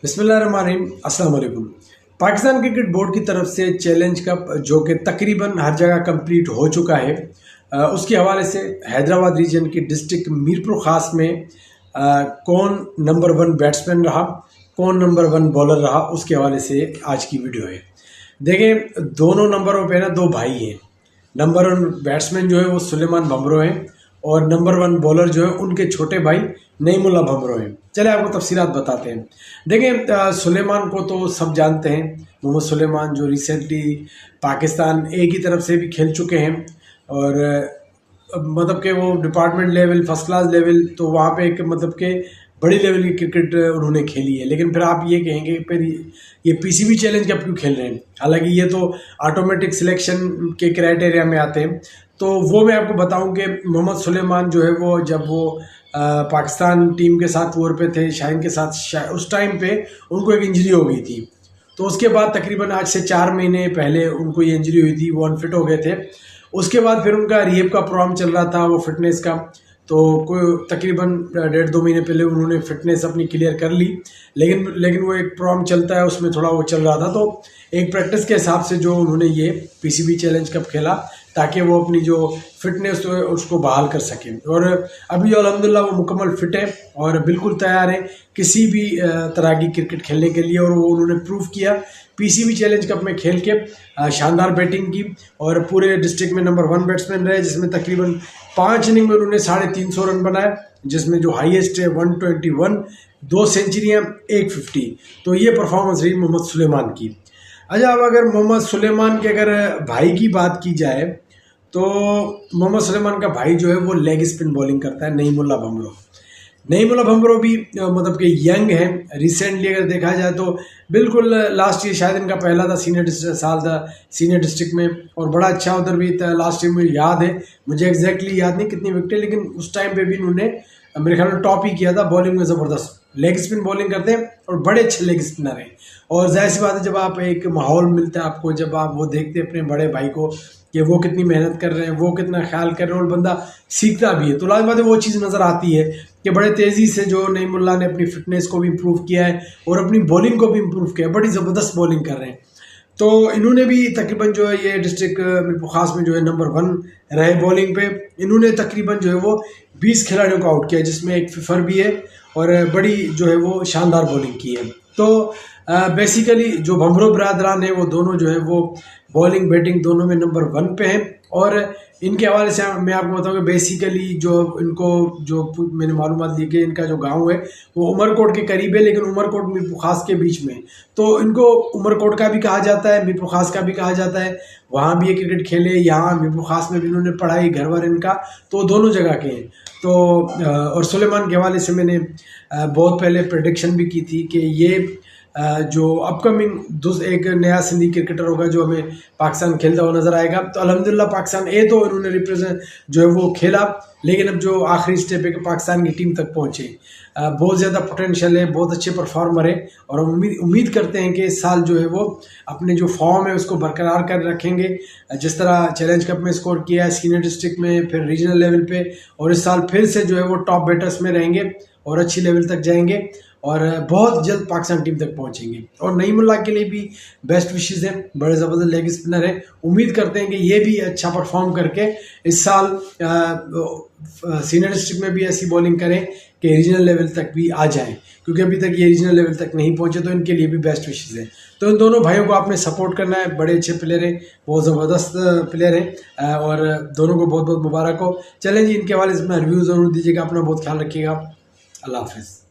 बिस्मिल्लाहिर्रहमानिर्रहीम, अस्सलाम वालेकुम। पाकिस्तान क्रिकेट बोर्ड की तरफ से चैलेंज कप जो कि तकरीबन हर जगह कंप्लीट हो चुका है, उसके हवाले से हैदराबाद रीजन की डिस्ट्रिक्ट मीरपुर ख़ास में कौन नंबर 1 बैट्समैन रहा, कौन नंबर 1 बॉलर रहा, उसके हवाले से आज की वीडियो है। देखें, दोनों नंबरों पे ना दो भाई हैं। नंबर 1 बैट्समैन जो है वो सुलेमान भमरो हैं और नंबर 1 बॉलर जो है उनके छोटे भाई नईमुल्ला भमरो हैं। चले आपको तफसीलात बताते हैं। देखें, सुलेमान को तो सब जानते हैं। मोहम्मद सुलेमान जो रिसेंटली पाकिस्तान ए की तरफ से भी खेल चुके हैं और मतलब कि वो department level, first class level, तो वहाँ पे एक मतलब के बड़ी लेवल की क्रिकेट उन्होंने खेली है। लेकिन फिर आप ये कहेंगे फिर ये पीसीबी चैलेंज कब क्यों खेल रहे हैं? हालांकि ये तो ऑटोमेटिक सिलेक्शन के क्राइटेरिया में आते हैं। तो वो मैं आपको बताऊं कि मोहम्मद सुलेमान जो है वो जब वो पाकिस्तान टीम के साथ टूर पे थे, शाहीन के साथ, उस टाइम पे उनको एक इंजरी हो गई थी। तो उसके बाद तकरीबन आज से 4 महीने पहले उनको ये इंजरी हुई थी, वो अनफिट हो गए थे। उसके बाद फिर उनका रिहेब का प्रोग्राम चल रहा था, वो फिटनेस का। तो कोई तकरीबन 1.5-2 महीने पहले उन्होंने फिटनेस अपनी क्लियर कर ली। लेकिन वो एक प्रोग्राम चलता है, उसमें थोड़ा वो चल रहा था। तो एक प्रैक्टिस के हिसाब से जो उन्होंने ये पीसीबी चैलेंज कप खेला ताकि वो अपनी जो फिटनेस है उसको बहाल कर सकें। और अभी जो अल्हम्दुलिल्लाह वो मुकम्मल फिट है और बिल्कुल तैयार है किसी भी तरह की क्रिकेट खेलने के लिए। और वो उन्होंने प्रूव किया पीसीबी चैलेंज कप में खेल के, शानदार बैटिंग की और पूरे डिस्ट्रिक्ट में नंबर 1 बैट्समैन रहे, जिसमें तकरीबन 5 इनिंग में उन्होंने 350 रन बनाए, जिसमें जो हाईएस्ट है 121, 2 सेंचुरियाँ, 150। तो ये परफॉर्मेंस रही मोहम्मद सुलेमान की। अच्छा, अब अगर मोहम्मद सुलेमान के अगर भाई की बात की जाए तो मोहम्मद सुलेमान का भाई जो है वो लेग स्पिन बॉलिंग करता है, नईमुल्ला भमरो। नईमुल्ला भमरो भी मतलब कि यंग है। रिसेंटली अगर देखा जाए तो बिल्कुल लास्ट ईयर शायद इनका पहला था साल था सीनियर डिस्ट्रिक्ट में, और बड़ा अच्छा उधर भी था। लास्ट ईयर मुझे याद है, मुझे एग्जैक्टली याद नहीं कितनी विकेटें, लेकिन उस टाइम पे भी इन्होंने मेरे ख्याल में टॉप ही किया था। बॉलिंग में ज़बरदस्त लेग स्पिन बॉलिंग करते हैं और बड़े अच्छे लेग स्पिनर हैं। और जाहिर सी बात है, जब आप एक माहौल मिलता है आपको, जब आप वो देखते हैं अपने बड़े भाई को कि वो कितनी मेहनत कर रहे हैं, वो कितना ख्याल कर रहे हैं, और बंदा सीखता भी है, तो लाजमी बात है वो चीज़ नज़र आती है कि बड़े तेज़ी से जो नईमुल्ला ने अपनी फिटनेस को भी इम्प्रूव किया है और अपनी बॉलिंग को भी इम्प्रूव किया है। बड़ी ज़बरदस्त बॉलिंग कर रहे हैं। तो इन्होंने भी तकरीबन जो है ये डिस्ट्रिक्ट मीरपुर खास में जो है नंबर 1 रहे बॉलिंग पे। इन्होंने तकरीबन जो है वो 20 खिलाड़ियों को आउट किया, जिसमें एक फिफर भी है, और बड़ी जो है वो शानदार बॉलिंग की है। तो बेसिकली जो भमरो बरादरान है वो दोनों जो है वो बॉलिंग बैटिंग दोनों में नंबर 1 पे हैं। और इनके हवाले से मैं आपको बताऊँ कि बेसिकली जो इनको जो मैंने मालूमात ली कि इनका जो गांव है वो उमरकोट के करीब है, लेकिन उमरकोट मीरपुर खास के बीच में। तो इनको उमरकोट का भी कहा जाता है, मीरपुर खास का भी कहा जाता है। वहाँ भी ये क्रिकेट खेले, यहाँ मीरपुर खास में भी इन्होंने पढ़ाई, घर वर इनका, तो दोनों जगह के हैं। तो और सुलेमान के हवाले से मैंने बहुत पहले प्रेडिक्शन भी की थी कि ये जो अपकमिंग एक नया सिंधी क्रिकेटर होगा जो हमें पाकिस्तान खेलता हुआ नजर आएगा। तो अल्हम्दुलिल्लाह पाकिस्तान ए तो इन्होंने रिप्रेजेंट जो है वो खेला, लेकिन अब जो आखिरी स्टेप है कि पाकिस्तान की टीम तक पहुंचे। बहुत ज़्यादा पोटेंशियल है, बहुत अच्छे परफॉर्मर है, और हम उम्मीद करते हैं कि इस साल जो है वो अपने जो फॉर्म है उसको बरकरार कर रखेंगे। जिस तरह चैलेंज कप में स्कोर किया है, सीनियर डिस्ट्रिक्ट में, फिर रीजनल लेवल पे, और इस साल फिर से जो है वो टॉप बैटर्स में रहेंगे और अच्छी लेवल तक जाएंगे और बहुत जल्द पाकिस्तान टीम तक पहुंचेंगे। और नईमुल्ला के लिए भी बेस्ट विशेज़ हैं, बड़े ज़बरदस्त लेग स्पिनर हैं। उम्मीद करते हैं कि ये भी अच्छा परफॉर्म करके इस साल सीनियर डिस्ट्रिक्ट में भी ऐसी बॉलिंग करें कि रीजनल लेवल तक भी आ जाएं, क्योंकि अभी तक ये रीजनल लेवल तक नहीं पहुंचे। तो इनके लिए भी बेस्ट विशेज़ हैं। तो इन दोनों भाइयों को आपने सपोर्ट करना है, बड़े अच्छे प्लेयर हैं, बहुत ज़बरदस्त प्लेयर हैं, और दोनों को बहुत बहुत मुबारक हो। चलें जी, इनके हवाले से अपना रिव्यू ज़रूर दीजिएगा, अपना बहुत ख्याल रखिएगा। अल्लाह हाफिज़।